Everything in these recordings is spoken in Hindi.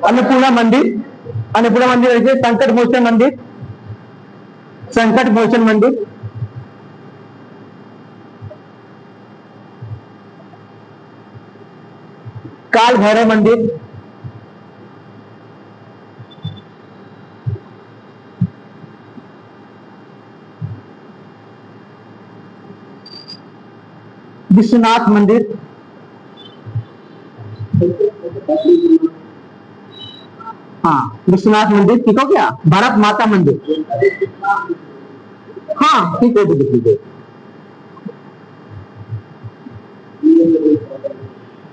अन्नपूर्णा मंदिर, अन्नपूर्णा मंदिर रखिए। संकट मोचन मंदिर, संकट मोचन मंदिर, काल भैरव मंदिर, विश्वनाथ मंदिर, हाँ विश्वनाथ मंदिर, ठीक हो गया। भारत माता मंदिर, हाँ ठीक है ठीक है।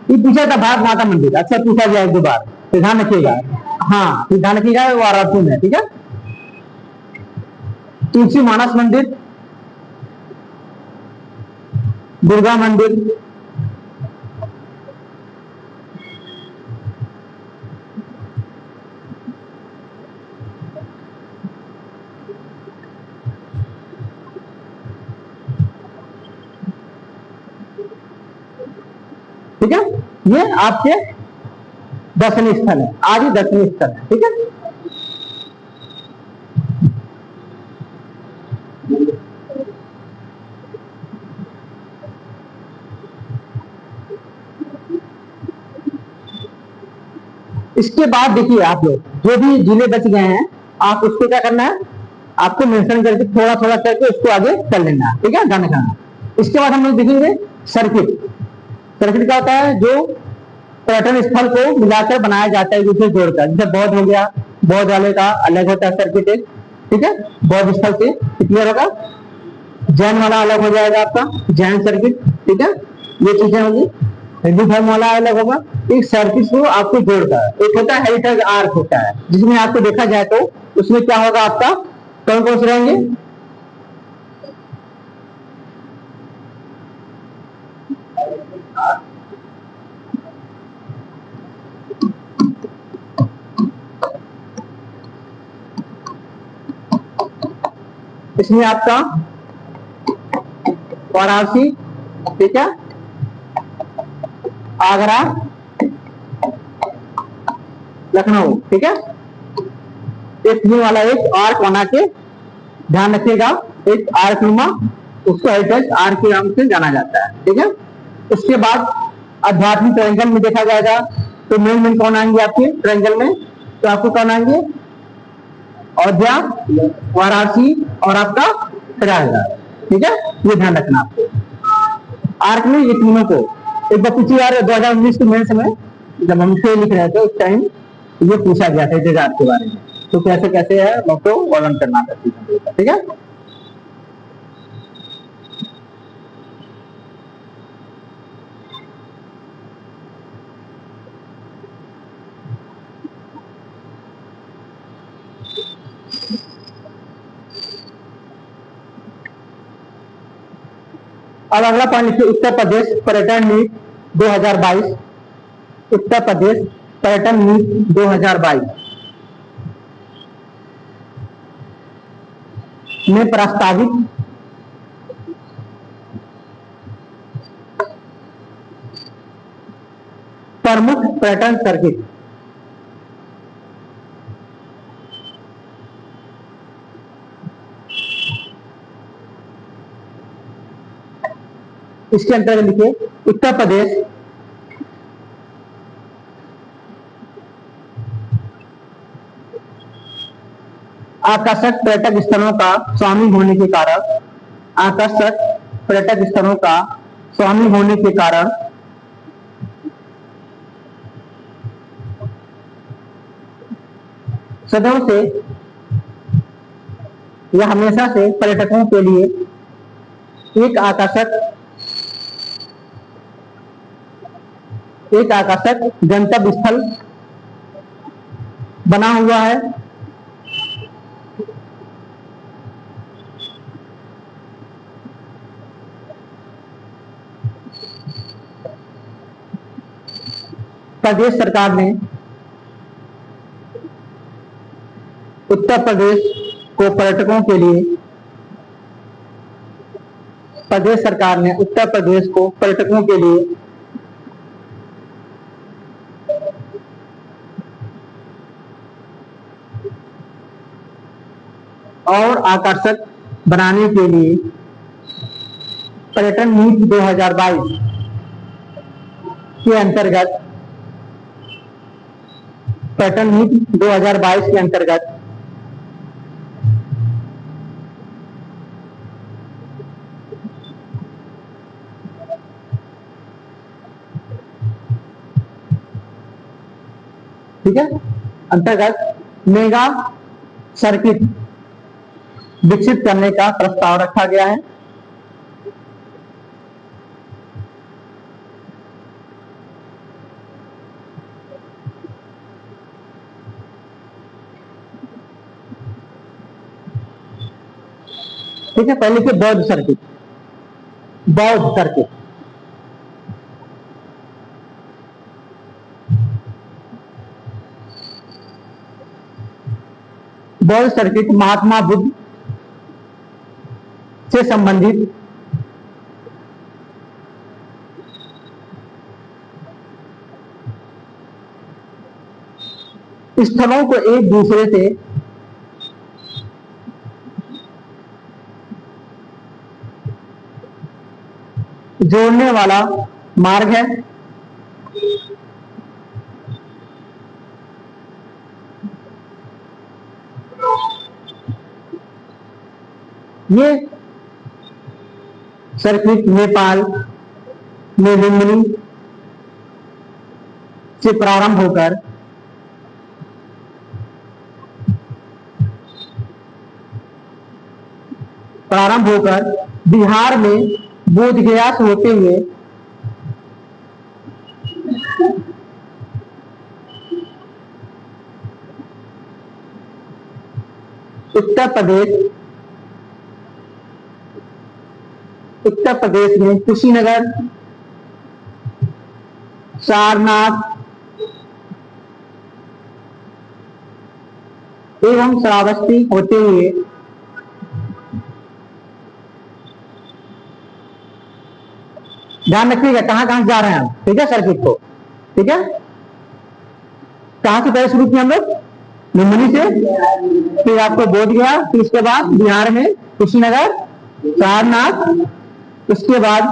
ये पूछा था भारत माता मंदिर, अच्छा पूछा गया एक दो बार, तो ध्यान रखिएगा। हाँ तो ध्यान रखिएगा, वो वाराणसी में है, ठीक है। तुलसी मानस मंदिर, दुर्गा मंदिर, ठीक है। ये आपके दर्शनीय स्थल है, आज ही दर्शनीय स्थल है, ठीक है। इसके बाद देखिए आप लोग जो भी जिले बच गए हैं, आप उसको क्या करना है, आपको मेंशन करके थोड़ा थोड़ा करके उसको आगे कर लेना है, ठीक है, ध्यान रखना। इसके बाद हम लोग देखेंगे सर्किट। सर्किट क्या होता है, जो पर्यटन स्थल को मिलाकर बनाया जाता है, दूसरे जोड़कर। जैसे बौद्ध हो गया, बौद्ध वाले का अलग होता है सर्किट एक, ठीक है, बौद्ध स्थल से क्लियर होगा। जैन वाला अलग हो जाएगा आपका, जैन सर्किट, ठीक है, ये चीजें होगी। हिंदू धर्म वाला अलग होगा। एक सर्किट को आपको जोड़ता है, एक होता है हेरिटेज आर्क होता है, जिसमें आपको देखा जाए तो उसमें क्या होगा आपका, कौन कौन से रहेंगे, इसमें आपका वाराणसी, ठीक है, आगरा, लखनऊ, ठीक है। एक तीन वाला एक आर्क बना के ध्यान रखिएगा, एक आर्क नुमा, उसको हेरिटेज आर्क के नाम से जाना जाता है, ठीक है। उसके बाद आध्यात्मिक ट्रायंगल में देखा जाएगा तो मेन मेन कौन आएंगे आपके ट्रायंगल में, तो आपको कौन आएंगे, अयोध्या, वाराणसी और आपका प्रयागराज, ठीक है, ये ध्यान रखना आपको। आर्क में ये तीनों को एक बार पिछली बार 2019 के मेंस में जब हम से लिख रहे थे उस टाइम ये पूछा गया था इस के बारे में, तो कैसे कैसे है आपको वर्णन करना था, ठीक है। अब अगला पॉइंट लिखिए, उत्तर प्रदेश पर्यटन नीति 2022। उत्तर प्रदेश पर्यटन नीति 2022 में प्रस्तावित प्रमुख पर्यटन सर्किट, इसके अंतर्गत लिखिए उत्तर प्रदेश आकर्षक पर्यटक स्थलों का स्वामी होने के कारण, आकर्षक पर्यटक स्थलों का स्वामी होने के कारण सदैव से या हमेशा से पर्यटकों के लिए एक आकर्षक गंतव्य स्थल बना हुआ है। प्रदेश सरकार ने उत्तर प्रदेश को पर्यटकों के लिए, प्रदेश सरकार ने उत्तर प्रदेश को पर्यटकों के लिए और आकर्षक बनाने के लिए पर्यटन नीति 2022 के अंतर्गत पर्यटन नीति 2022 के अंतर्गत ठीक है, अंतर्गत मेगा सर्किट विकसित करने का प्रस्ताव रखा गया है। ठीक है, पहले के बौद्ध सर्किट, बौद्ध सर्किट बौद्ध सर्किट महात्मा बुद्ध से संबंधित स्थलों को एक दूसरे से जोड़ने वाला मार्ग है। ये सर्किट नेपाल में लुम्बिनी से प्रारंभ होकर बिहार में बोधगया से होते हुए उत्तर प्रदेश में कुशीनगर, सारनाथ एवं श्रावस्ती होते हुए ध्यान रखिएगा कहां कहां जा रहे हैं हम। ठीक है, सर्किट को, ठीक है, कहां से पहले शुरू किया हम लोग? लुम्बिनी से, फिर आपको बोध गया, फिर उसके बाद बिहार में कुशीनगर, सारनाथ, उसके बाद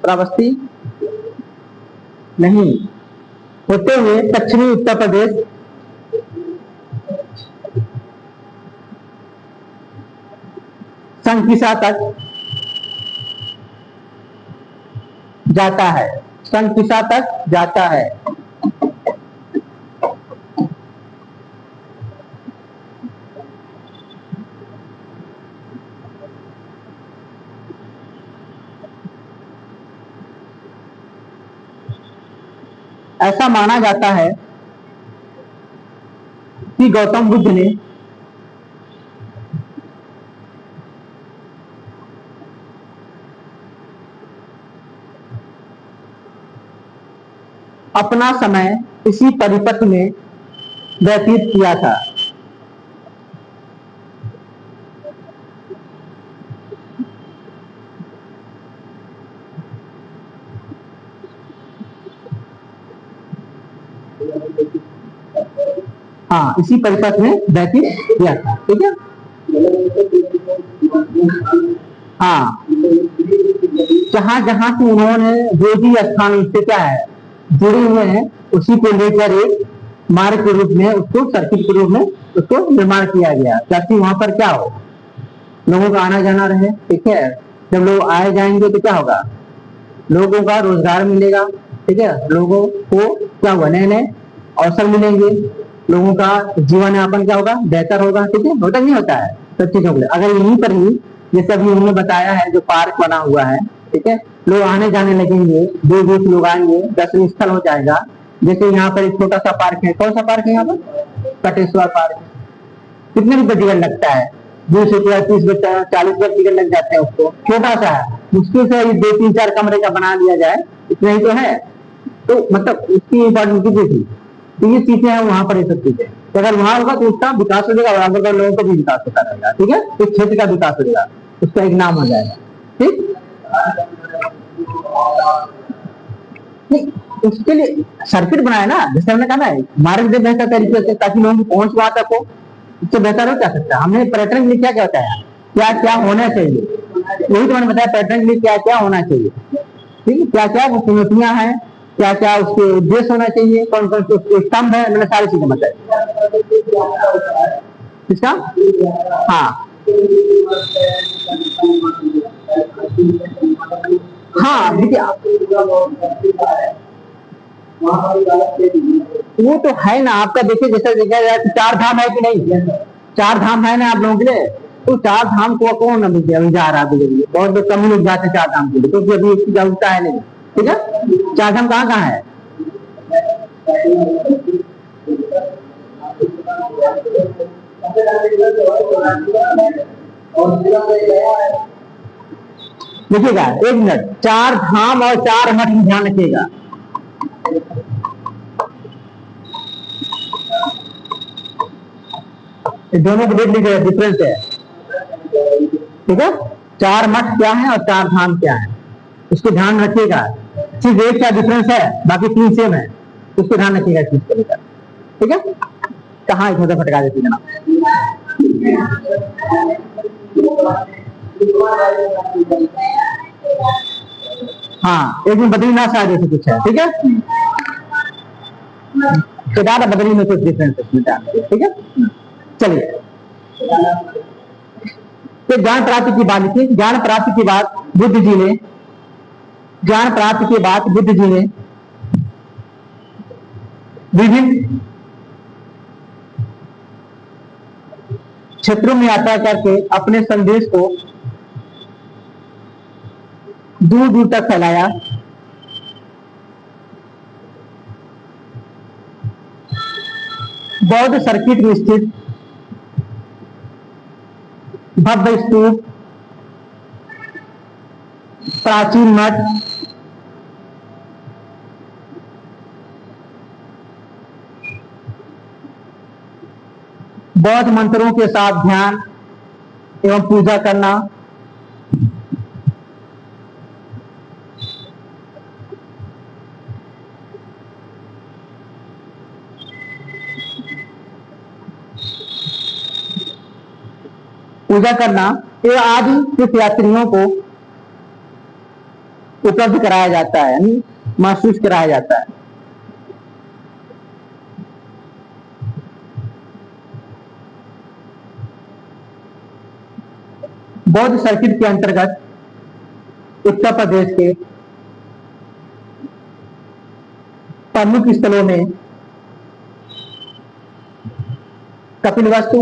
श्रावस्ती नहीं होते हुए पश्चिमी उत्तर प्रदेश, संकिसा तक जाता है, संकिसा तक जाता है। ऐसा माना जाता है कि गौतम बुद्ध ने अपना समय इसी परिपथ में व्यतीत किया था। हाँ, इसी परिपथ में व्यतीत किया था। ठीक है, हाँ, जहां जहां से उन्होंने जो भी स्थान उससे क्या है जुड़े हुए हैं उसी को लेकर एक मार्ग के रूप में, उसको सर्किट के रूप में उसको निर्माण किया गया ताकि वहां पर क्या हो, लोगों का आना जाना रहे। ठीक है, जब लोग आए जाएंगे तो क्या होगा, लोगों का रोजगार मिलेगा। ठीक है, लोगों को क्या हुआ, नए नए अवसर मिलेंगे, लोगों का जीवन यापन क्या होगा, बेहतर होगा। ठीक है, होता नहीं होता है सब चीजों के लिए। अगर यहीं पर ही जैसे अभी उन्होंने बताया है जो पार्क बना हुआ है, ठीक है, लोग आने जाने लगेंगे, दूर दूर से लोग आएंगे, दर्शनीय स्थल हो जाएगा। जैसे यहाँ पर एक छोटा सा पार्क है, कौन सा पार्क है यहाँ पर, कटेश्वर पार्क। कितने रुपए टिकट लगता है, 20 रुपया, 30 रुपया, 40 रुपये टिकट लग जाते हैं उसको। छोटा सा है, मुश्किल से 2-3-4 कमरे का बना दिया जाए, इतना ही तो है। तो मतलब इसकी इम्पोर्टेंस कितनी थी। तो ये चीजें हैं वहां पर, ये सब चीजें तो अगर वहां होगा तो उसका विकास हो जाएगा, बराबर का लोगों का भी विकास होता रहेगा। ठीक है, इस क्षेत्र का विकास हो जाएगा, उसका एक नाम हो जाएगा। ठीक, उसके लिए सर्किट बनाया ना, जैसे हमने कहा ना, मार्ग दे बेहतर तरीके से ताकि लोगों की पहुंच वहां तक हो। इससे बेहतर हो क्या सकता है? हमने पर्यटन के लिए क्या क्या बताया, क्या क्या होना चाहिए, वही तो मैंने बताया पर्यटन के लिए क्या क्या होना चाहिए। ठीक है, क्या क्या वो चुनौतियां हैं, क्या क्या उसके उद्देश्य होना चाहिए, कौन कौन से उसके स्तंभ है, मैंने सारी चीजें बताई। किसका? हाँ हाँ देखिए वो तो है ना आपका। देखिए जैसे देखा जाए तो चार धाम है कि नहीं, चार धाम है ना आप लोगों के लिए। तो चार धाम को कौन अभी अभी जा रहा है लिए, बहुत कम ही लोग जाते हैं चार धाम के लिए, क्योंकि अभी इसकी जागरूकता है नहीं। ठीक है, चार धाम कहाँ कहाँ है? देखिएगा एक मिनट, चार धाम और चार मठ में ध्यान रखिएगा। दोनों को देख लीजिएगा, डिफरेंस है। ठीक है, चार मठ क्या है और चार धाम क्या है, इसको ध्यान रखिएगा। सिर्फ एक क्या डिफरेंस है, बाकी तीन सेम है, उसको ध्यान रखिएगा इस चीज को लेकर। ठीक है, कहाँ इधर उधर भटका देती जनाब। हाँ एक दिन बद्रीनाथ शायद ऐसे कुछ है। ठीक है, केदार बद्री में कुछ डिफरेंस है। ठीक है, चलिए तो ज्ञान प्राप्ति की बात लिखी। ज्ञान प्राप्ति के बाद बुद्ध जी ने, ज्ञान प्राप्ति के बाद बुद्ध जी ने विभिन्न क्षेत्रों में यात्रा करके अपने संदेश को दूर दूर तक फैलाया। बौद्ध सर्किट में स्थित भव्य स्तूप, प्राचीन मठ, बौद्ध मंत्रों के साथ ध्यान एवं पूजा करना, ये आदि तीर्थ यात्रियों को उपलब्ध कराया जाता है, यानी महसूस कराया जाता है। बौद्ध सर्किट के अंतर्गत उत्तर प्रदेश के प्रमुख स्थलों में कपिलवस्तु,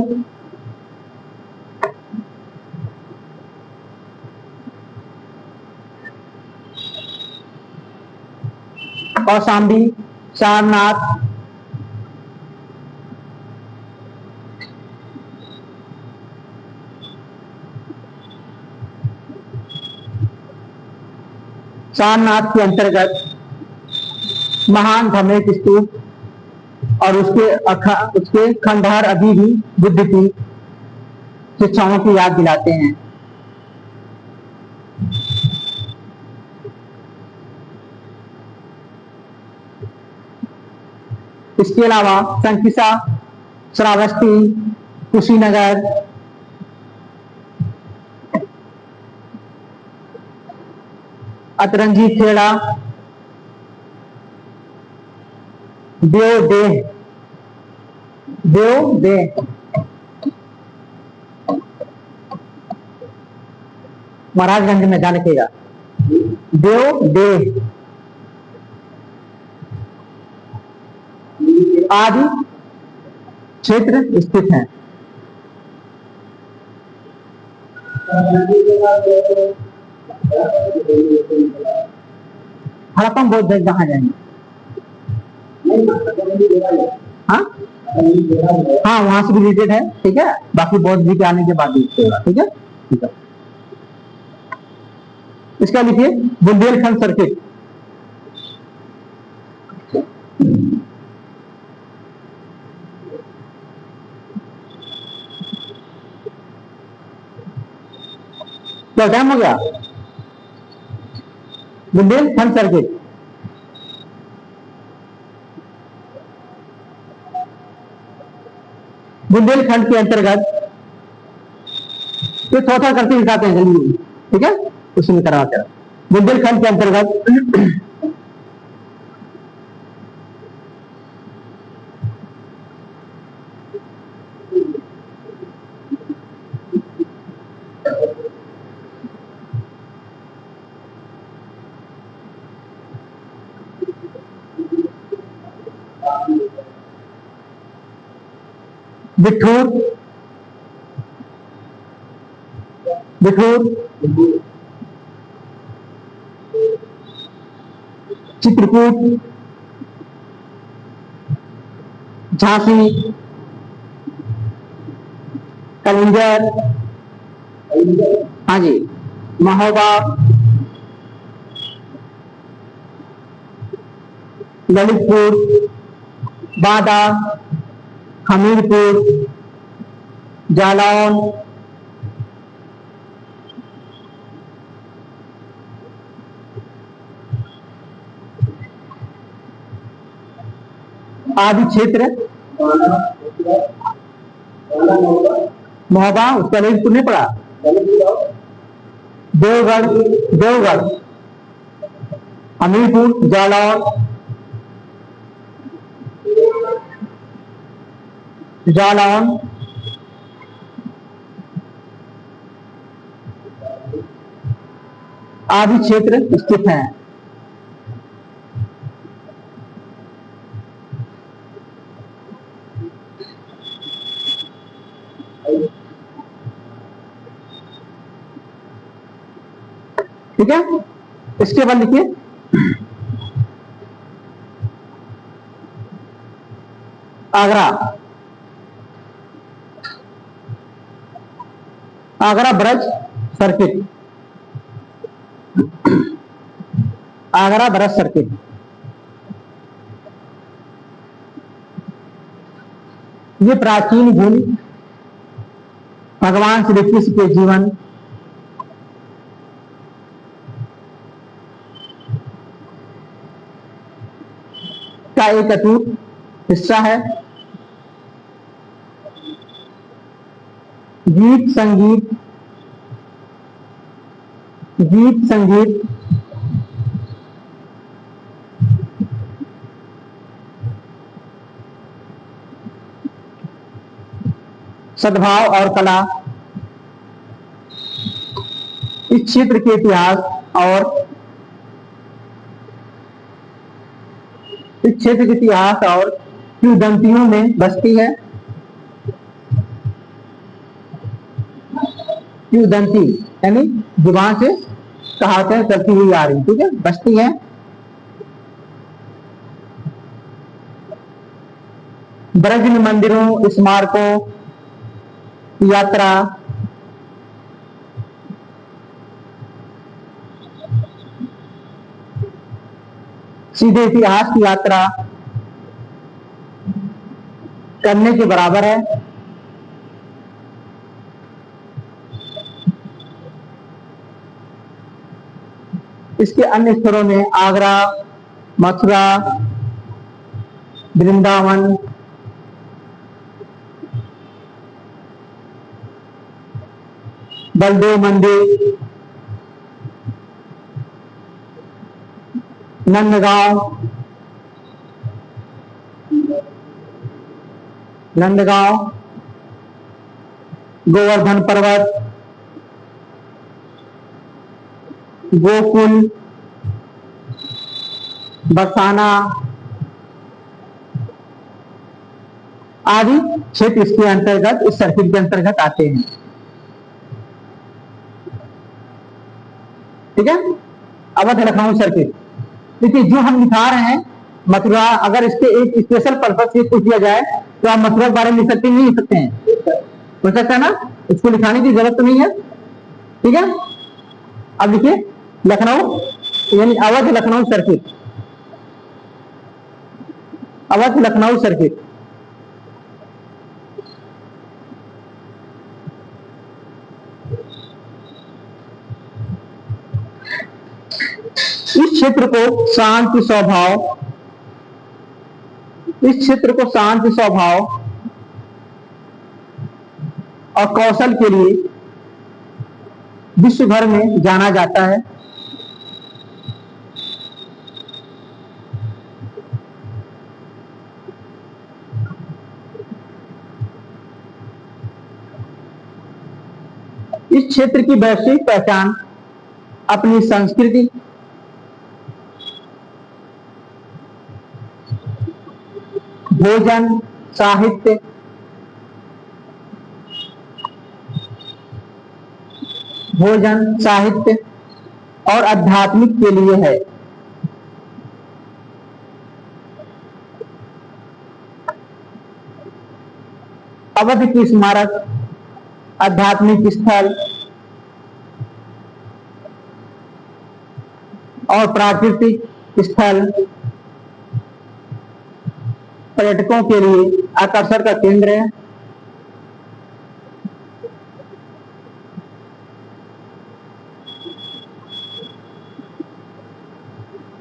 कौशाम्बी, सारनाथ, सारनाथ के अंतर्गत महान धमेक स्तूप और उसके खंडहर अभी भी बुद्ध की शिक्षाओं की याद दिलाते हैं। इसके अलावा संकिसा, श्रावस्ती, कुशीनगर, अतरंजी खेड़ा, देव महाराजगंज में ध्यान रखिएगा, देव आदि क्षेत्र स्थित हैं। हड़प्पन बौद्ध कहाँ जाएंगे? हाँ हाँ वहां से भी रिलेटेड है। ठीक है, बाकी बौद्ध जी के आने के बाद भी ठीक है। ठीक है, इसका लिखिए बुंदेलखंड सर्किट। क्या टाइम हो गया? बुंदेलखंड सर्किट बुंदेलखंड के अंतर्गत, ये थोड़ा थोड़ा करके दिखाते हैं जल्दी, ठीक है, उसमें करवा कर। बुंदेलखंड के अंतर्गत बिठूर, बिठूर, चित्रकूट, झांसी, कलिंजर, हाँ जी, महोबा, ललितपुर, बांदा, हमीरपुर, जालौन, आदि क्षेत्र, महोबा, उसका ललितपुर नहीं पड़ा, देवगढ़, देवगढ़, हमीरपुर, जालौन, जालौन, आदि क्षेत्र स्थित हैं। ठीक है, इसके बाद लिखिए आगरा, आगरा ब्रज सर्किट, आगरा ब्रज सर्किट, ये प्राचीन भूमि भगवान श्री कृष्ण के जीवन का एक अटूट हिस्सा है। गीत संगीत, गीत संगीत, सद्भाव और कला, इस क्षेत्र के इतिहास और इस क्षेत्र के इतिहास और किंवदंतियों में बसती है। किंवदंती यानी जुबान से कहावतें चलती हुई आ रही, ठीक है, बसती है। ब्रज में मंदिरों, स्मारकों, यात्रा, सीधे इतिहास की यात्रा करने के बराबर है। इसके अन्य स्थलों में आगरा, मथुरा, वृंदावन, बलदेव मंदिर, नंदगांव, नंदगांव, गोवर्धन पर्वत, गोकुल, बरसाना आदि क्षेत्र इसके अंतर्गत, इस सर्किट के अंतर्गत आते हैं। ठीक है, अवध लखनऊ सर्किट। देखिए जो हम दिखा रहे हैं मथुरा, अगर इसके एक स्पेशल पर्पज से पूछ दिया जाए तो आप मथुरा के बारे में लिख सकते नहीं लिख सकते हैं, हो सकता है ना, इसको लिखाने की जरूरत तो नहीं है। ठीक है, अब देखिए लखनऊ यानी अवध लखनऊ सर्किट, अवध लखनऊ सर्किट। इस क्षेत्र को शांति स्वभाव, इस क्षेत्र को शांति स्वभाव और कौशल के लिए विश्व भर में जाना जाता है। इस क्षेत्र की वैश्विक पहचान अपनी संस्कृति, भोजन, साहित्य, और आध्यात्मिक के लिए है। अवध की स्मारक, आध्यात्मिक स्थल और प्राकृतिक स्थल पर्यटकों के लिए आकर्षण का केंद्र है।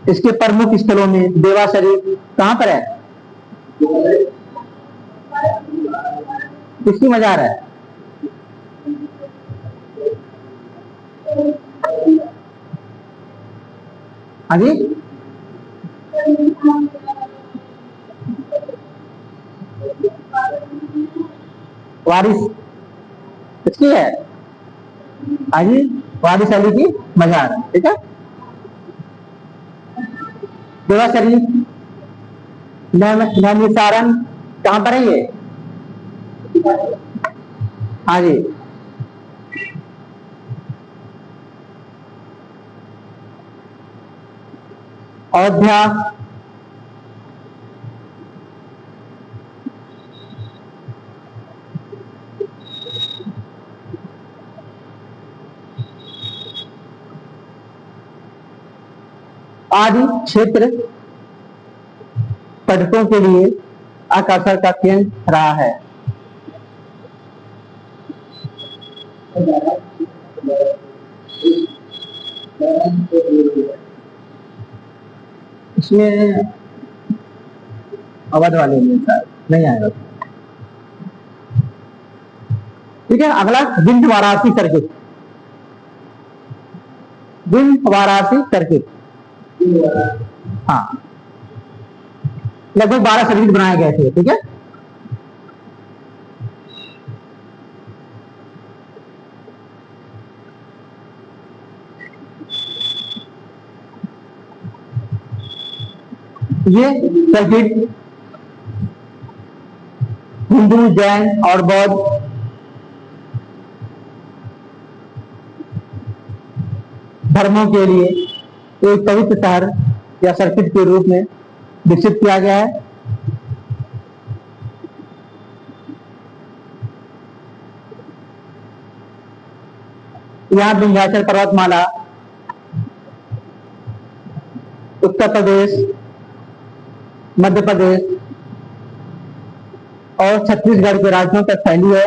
इसके प्रमुख स्थलों में देवा शरीफ कहां पर है? किसकी मजार है? हाँ जी, वारिस किसकी है? हाँ जी, वारिस अली की मजार है। ठीक है, देवा शरीफ, नैमिषारण्य कहां पर है ये? हाँ जी, अयोध्या, आदि क्षेत्र पर्यटकों के लिए आकर्षण का केंद्र रहा है। इसमें अवध वाले में शायद नहीं आएगा। ठीक है, अगला विंध्य वाराणसी सर्किट। विंध्य वाराणसी सर्किट, हाँ, लगभग 12 सर्किट बनाए गए थे। ठीक है, ये सर्किट हिंदू, जैन और बौद्ध धर्मों के लिए एक पवित्र शहर या सर्किट के रूप में विकसित किया गया है। यहाँ विंध्याचल पर्वतमाला, उत्तर प्रदेश, मध्य प्रदेश और छत्तीसगढ़ के राज्यों तक फैली है।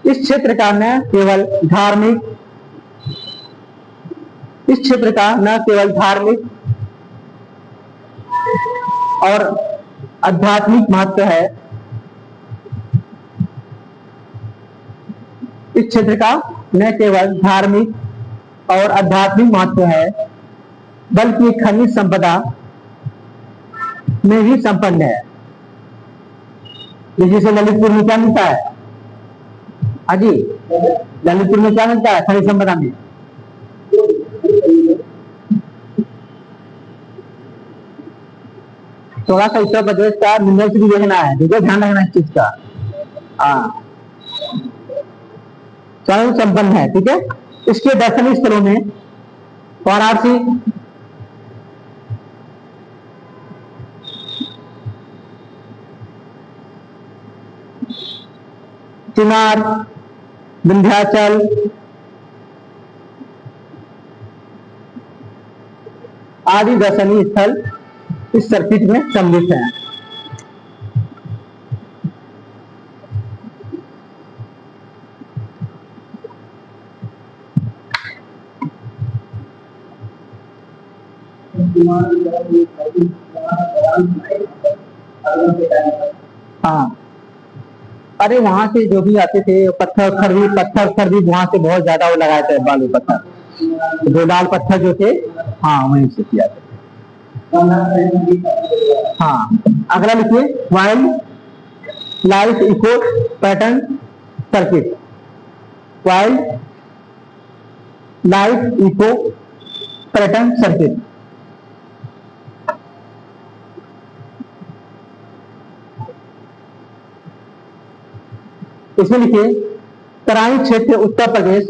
इस क्षेत्र का न केवल धार्मिक और आध्यात्मिक महत्व है। इस क्षेत्र का न केवल धार्मिक और आध्यात्मिक महत्व है, बल्कि खनिज संपदा में भी संपन्न है। जैसे ललितपुर में क्या मिलता है? हाजी, ललितपुर में क्या मिलता है खनिज संपदा में? थोड़ा सा उत्तर प्रदेश का मिनरल्स भी देखना है। ठीक है, ध्यान रखना इस चीज का। हाँ, चारों संपन्न है। ठीक है, इसके दर्शनीय स्थलों में वाराणसी, चिनार, विंध्याचल आदि दर्शनीय स्थल इस सर्किट में सम्मिलित हैं। हाँ, अरे वहां से जो भी आते थे पत्थर भी वहां से बहुत ज्यादा वो लगाए थे, बालू पत्थर, जो लाल पत्थर जो थे, हाँ वहीं से किया था। हाँ, अगला लिखिए, wild life eco pattern circuit. Wild life eco pattern circuit. इसमें लिखिए, तराई क्षेत्र उत्तर प्रदेश,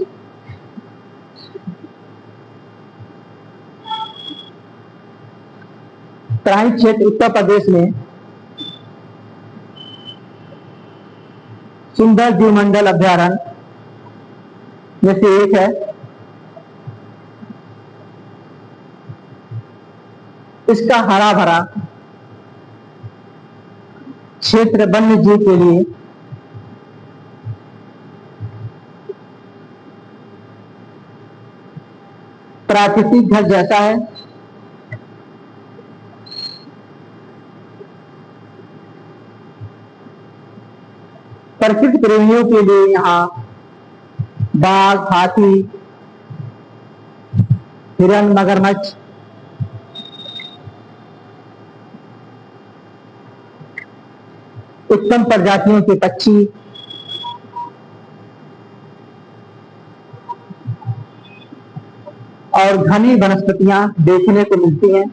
तराई क्षेत्र उत्तर प्रदेश में सुंदर जीवमंडल अभ्यारण्य में से एक है। इसका हरा भरा क्षेत्र वन्य जीव के लिए प्राकृतिक घर जैसा है। प्रकृति प्रेमियों के लिए यहाँ बाघ, हाथी, हिरण, मगरमच्छ, उत्तम प्रजातियों के पक्षी, और घनी वनस्पतियां देखने को मिलती हैं।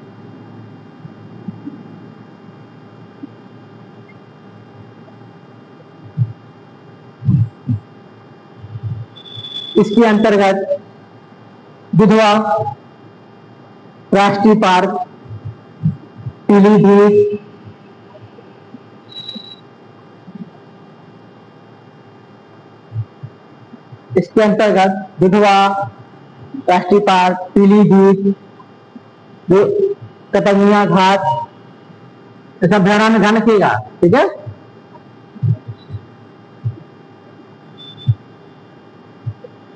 इसके अंतर्गत दुधवा राष्ट्रीय पार्क, पीलीभीत, इसके अंतर्गत दुधवा राष्ट्रीय पार्क, पीलीभीत, कतंगिया घाट, ऐसा अभ्यारण्य ध्यान रखिएगा, ठीक है।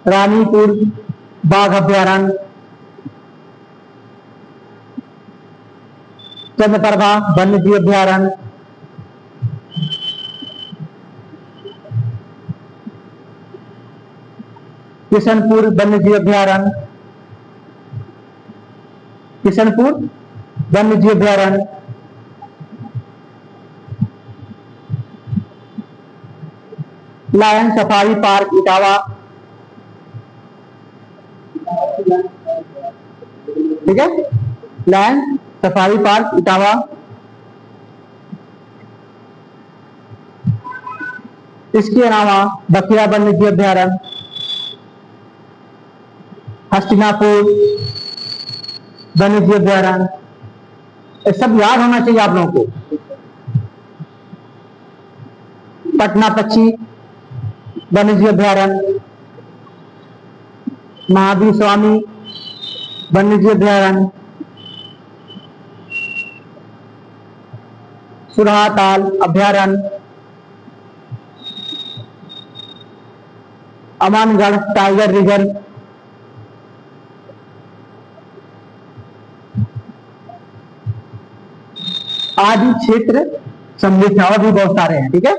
रानीपुर बाघ अभ्यारण्य, चंद्रप्रभा वन्यजीव अभ्यारण्य, किशनपुर वन्यजीव अभ्यारण्य, किशनपुर वन्यजीव अभ्यारण्य, लायन सफारी पार्क इटावा, ठीक है, लायन सफारी पार्क इटावा। इसके अलावा बखिया वन्यजीव अभ्यारण्य, हस्तिनापुर वन्यजीव अभ्यारण्य, ये सब याद होना चाहिए आप लोगों को। पटना पक्षी वन्यजीव अभ्यारण्य, महावीर स्वामी वन्यजीव अभ्यारण्य, सुरहाताल अभ्यारण्य, अमानगढ़ टाइगर रिजर्व, आदि क्षेत्र सम्मिलित है, और भी बहुत सारे हैं, ठीक है।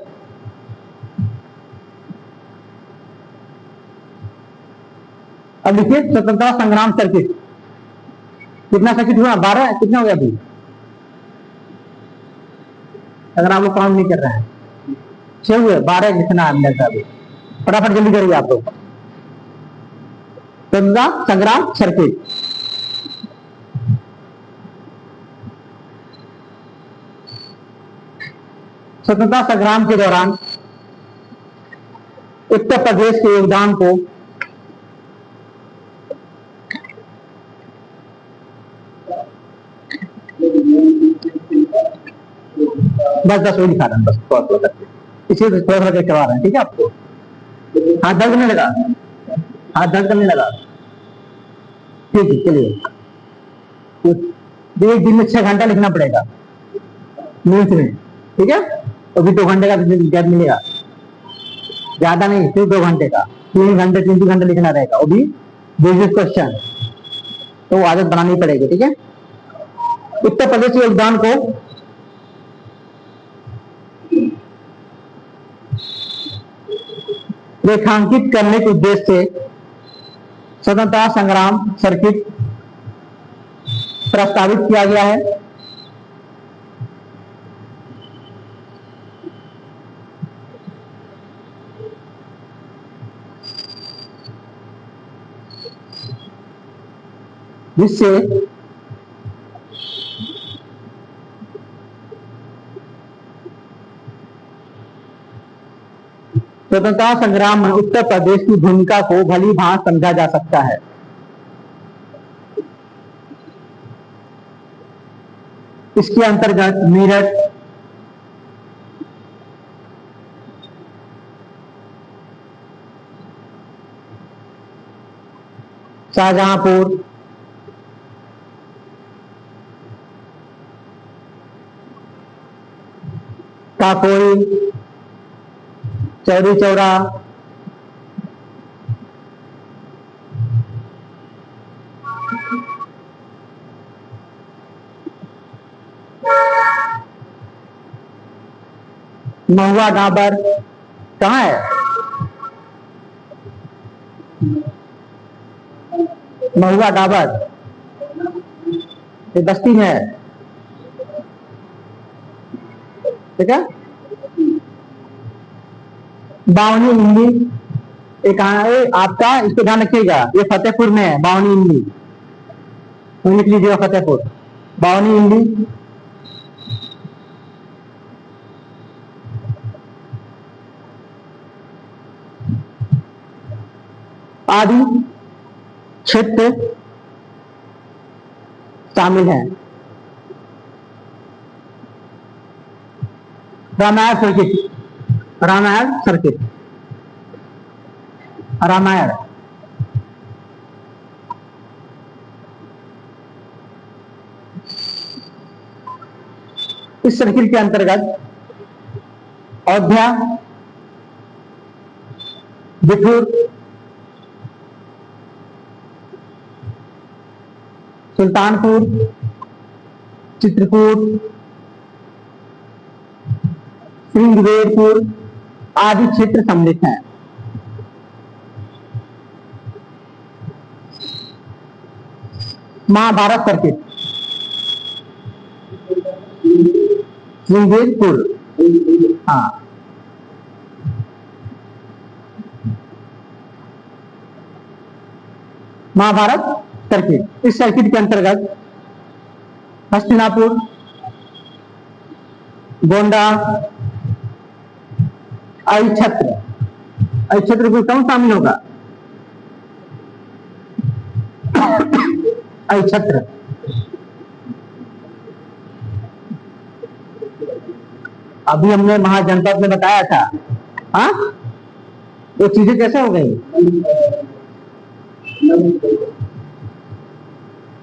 अब लिखिए, स्वतंत्रता संग्राम सर्किट। कितना सर्किट हुआ? 12। कितना हो गया अभी? अगर आप लोग काउंट नहीं कर रहे हैं, 6 हुए, 12 लिखना है अंदर का। अभी फटाफट जल्दी करिए आप लोग। स्वतंत्रता संग्राम सर्किट, स्वतंत्रता संग्राम के दौरान उत्तर प्रदेश के योगदान को बस वही दिखा रहे हैं, बस थोड़ा करके, इसी थोड़ा करवा रहे हैं, ठीक है। आपको हाथ दर्द करने लगा, हाथ दर्द करने लगा, ठीक है, चलिए। तो एक दिन में 6 घंटा लिखना पड़ेगा न्यूज में, ठीक है। अभी 2 घंटे का गैप मिलेगा, ज्यादा नहीं, सिर्फ 2 घंटे का, 3 घंटे 3 घंटे लिखना रहेगा, वो भी बेसिक क्वेश्चन, तो आदत बनानी पड़ेगी, ठीक है। उत्तर प्रदेश के योगदान को रेखांकित करने के उद्देश्य से स्वतंत्रता संग्राम सर्किट प्रस्तावित किया गया है। जिससे स्वतंत्रता संग्राम में उत्तर प्रदेश की भूमिका को भली भांति समझा जा सकता है। इसके अंतर्गत मेरठ, शाहजहांपुर, काकोरी, चौरी चौरा, महुआ डाबर, कहाँ है महुआ डाबर? ये बस्ती में है, ठीक है। बावनी इमली एक आपका, इसको ध्यान रखिएगा, ये फतेहपुर में है। बावनी इमली लिख लीजिएगा, फतेहपुर बावनी इमली। आदि क्षेत्र शामिल है। रामायण सर्किट, रामायण सर्किट, रामायण इस सर्किट के अंतर्गत अयोध्या, बिठूर, सुल्तानपुर, चित्रकूट, सिंहवेरपुर आदि क्षेत्र सम्मिलित हैं। महाभारत सर्किट, सिंहवेरपुर, हाँ, महाभारत सर्किट। इस सर्किट के अंतर्गत हस्तिनापुर, गोंडा, अहिछत्र, अहिछत्र को कौन शामिल होगा? अहिछत्र, अभी हमने महाजनपद में बताया था। हाँ, वो चीजें कैसे हो गई?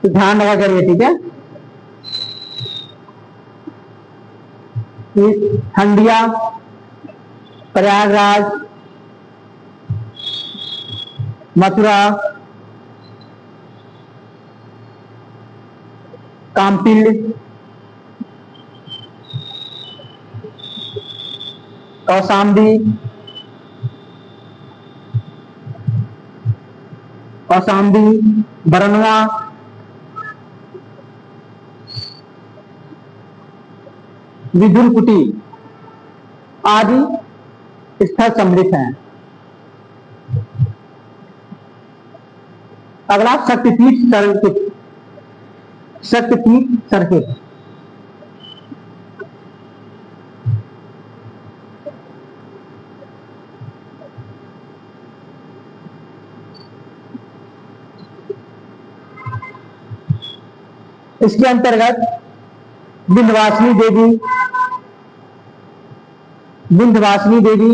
तो ध्यान रखा करिए, ठीक है। हंडिया, प्रयागराज, मथुरा, काम्पिल, कौशाम्बी, बरनवा, विदुरकुटी आदि स्थल सम्मिलित हैं। अगला शक्तिपीठ सर्किट, शक्तिपीठ सर्किट। इसके अंतर्गत विंध्यवासिनी देवी, विंध्यवासिनी देवी,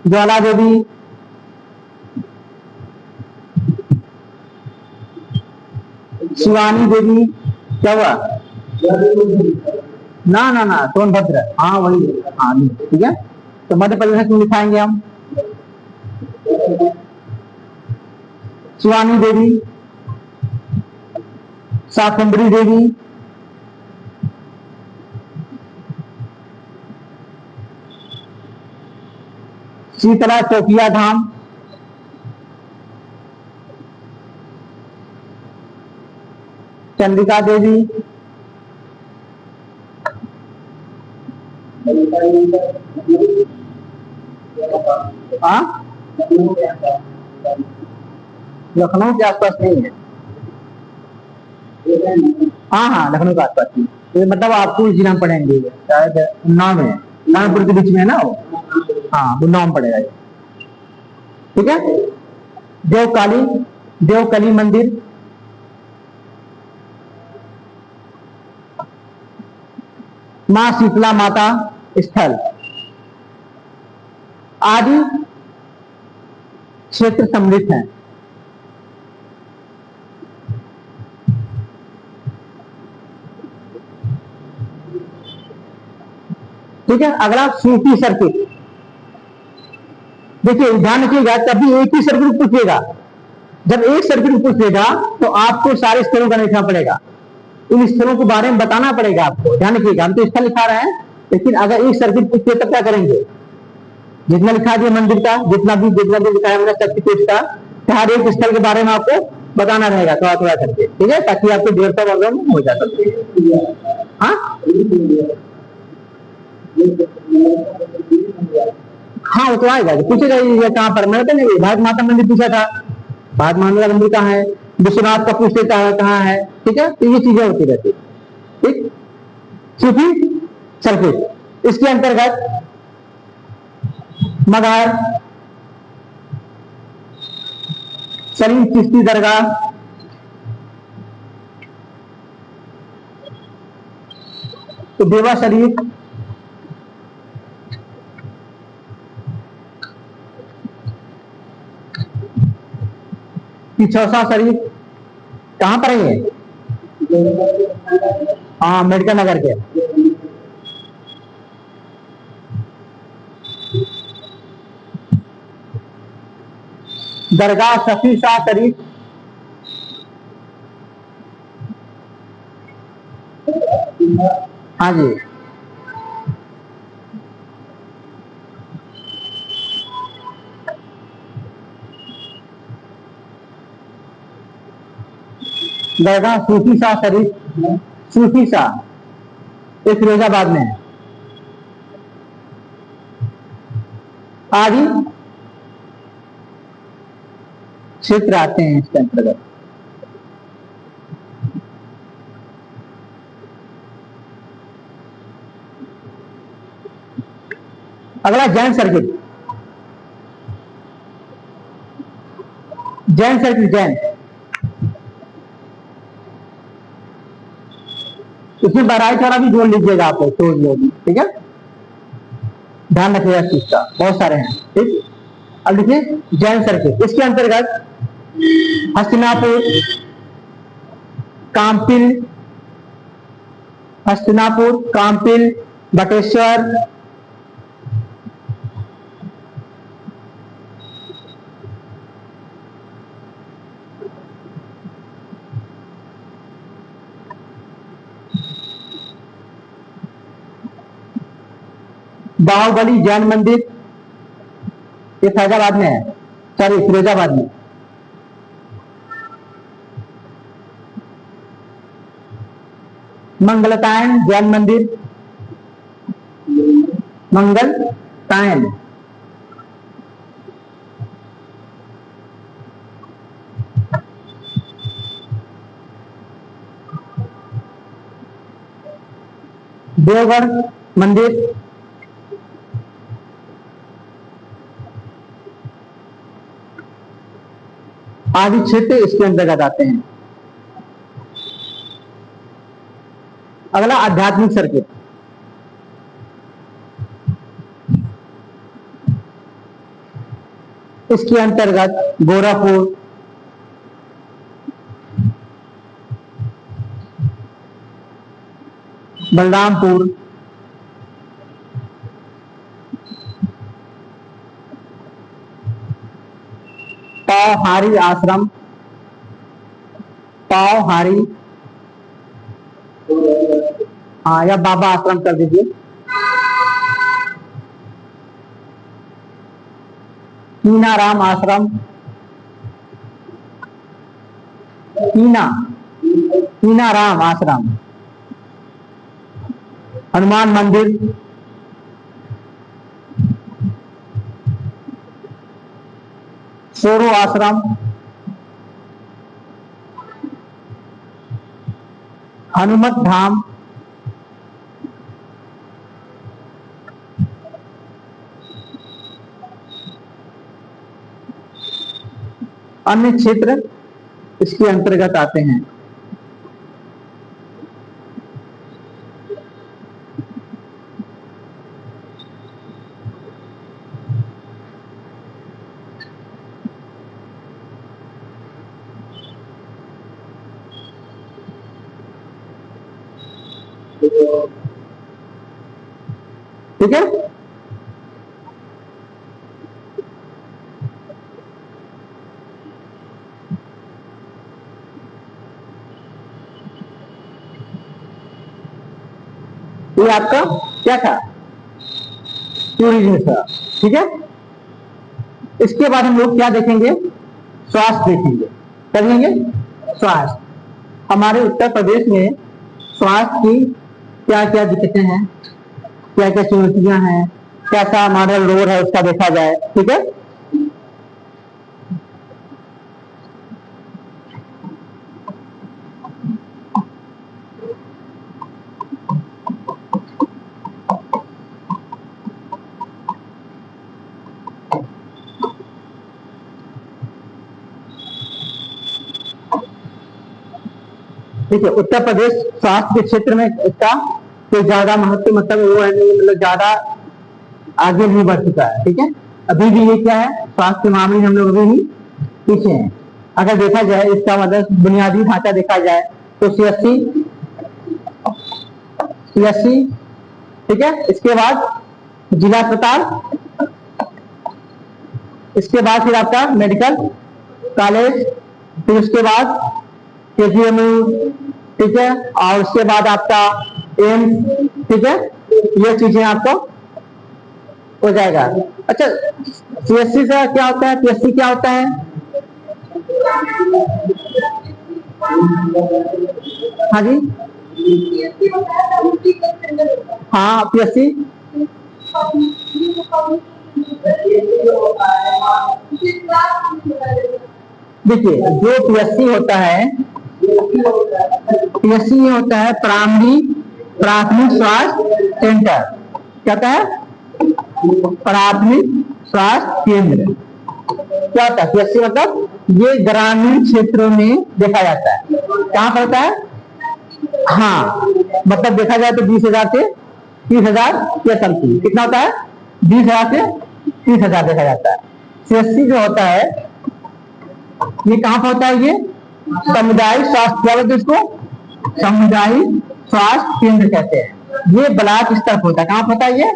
ज्वाला देवी, शिवानी देवी, क्या हुआ? ना ना ना, सोनभद्र, हाँ वही, हाँ ठीक है। तो मध्य प्रदेश में लिखाएंगे हम शिवानी देवी, शाकंभरी देवी, शीतला चौकिया धाम, चंडिका देवी, हाँ लखनऊ के आसपास नहीं है। हाँ हाँ लखनऊ के आसपास नहीं, ये मतलब आपको इस जिला में पड़ेंगे, शायद उन्नाव में, कानपुर के बीच में है ना वो, हाँ उन्नाव में पड़ेगा ये। ठीक है। देवकाली, देवकली मंदिर, मां शीतला माता स्थल आदि क्षेत्र सम्मिलित हैं। ठीक है। अगला सूफी सर्किट, देखिए ध्यान रखिएगा, तभी एक ही सर्किट पूछेगा। जब एक सर्किट पूछेगा तो आपको सारे स्थलों का लिखना पड़ेगा, इन स्थलों के बारे में बताना पड़ेगा आपको। ध्यान रखिएगा, हम तो स्थल लिखा रहे हैं, लेकिन अगर एक सर्किट पूछते तब क्या करेंगे, जितना लिखा दिया मंदिर का, जितना भी लिखा है हमने शक्तिपीठ का, हर एक स्थल के बारे में आपको बताना रहेगा थोड़ा थोड़ा करके। ठीक है, ताकि आपको 150 वर्ग में हो जा सकते हैं। हाँ हाँ वो तो आएगा, पूछेगा ये कहाँ पर, मैं बताएंगे भारत माता मंदिर पूछा था, भारत माता मंदिर कहाँ है, विश्वनाथ का पूछ लेता है कहाँ है। ठीक है, तो ये चीजें होती रहती। ठीक, सूफी सर्किट, इसके अंतर्गत मगर, सलीम चिश्ती दरगाह, तो देवा शरीफ, पिछौसा शरीफ, कहां पर है ये, हाँ मेडिकल नगर के। दरगाह सफी शाह शरीफ, हाँ जी, दरगाह सूफी शाह शरीफ, सूफी शाह, ये फिरोजाबाद में है। आदि क्षेत्र आते हैं इसके अंतर्गत। अगला जैन सर्किट, जैन सर्किट, जैन, इसमें बहराइच वाला भी जोड़ लीजिएगा आप लोग, तो लोग। ठीक है, ध्यान रखिएगा इस चीज का, बहुत सारे हैं। ठीक, अब देखिए जैन सर्किट, इसके अंतर्गत हस्तिनापुर, कामपिल, हस्तिनापुर, कामपिल, बटेश्वर, बाहुबली जैन मंदिर, ये फैजाबाद में है, सॉरी फिरोजाबाद में। मंगलतायन जैन मंदिर, मंगलतायन, देवगढ़ मंदिर, आदि क्षेत्र इसके अंतर्गत आते हैं। अगला आध्यात्मिक सर्किट, इसके अंतर्गत गोरखपुर, बलरामपुर, पावहारी आश्रम, पावहारी हाँ, या बाबा आश्रम कर दीजिए। कीनाराम आश्रम, कीनाराम आश्रम। हनुमान मंदिर, सोरो आश्रम, हनुमत धाम, अन्य क्षेत्र इसके अंतर्गत आते हैं। ठीक है, ये आपका क्या था, टूरिज्म था। ठीक है, इसके बाद हम लोग क्या देखेंगे, स्वास्थ्य देखेंगे। क्या देखेंगे, स्वास्थ्य। हमारे उत्तर प्रदेश में स्वास्थ्य की क्या क्या दिक्कतें हैं, क्या क्या चुनौतियां हैं, कैसा मॉडल रोड है, उसका देखा जाए। ठीक है, देखिए उत्तर प्रदेश स्वास्थ्य के क्षेत्र में इसका कोई ज्यादा महत्व मतलब वो है नहीं, मतलब ज्यादा आगे नहीं बढ़ चुका है। ठीक है, अभी भी ये क्या है, स्वास्थ्य के मामले में हम लोग अभी भी पीछे हैं। अगर देखा जाए इसका मतलब बुनियादी ढांचा देखा जाए तो CSC, ठीक है, इसके बाद जिला अस्पताल, इसके बाद फिर आपका मेडिकल कॉलेज, फिर उसके बाद KGMU, ठीक है, और उसके बाद आपका एम्स। ठीक है, ये चीजें आपको हो जाएगा। अच्छा, CSC से क्या होता है, PSC क्या होता है? हाँ जी, हाँ PSC देखिए जो PSC होता है, PSC ये होता है प्राथमिक स्वास्थ्य सेंटर। क्या होता है, प्राथमिक स्वास्थ्य केंद्र। क्या होता है PSC मतलब ये ग्रामीण क्षेत्रों में देखा जाता है। कहाँ पर होता है, हाँ, मतलब देखा जाए तो 20,000 से 30,000 या समथिंग, कितना होता है, 20,000 से 30,000 देखा जाता है। CSC जो होता है ये कहाँ पर होता है, ये सामुदायिक स्वास्थ्य, क्या बोलते हैं इसको, सामुदायिक स्वास्थ्य केंद्र कहते हैं। ये ब्लॉक स्तर पर होता है। कहाँ पर होता है, ये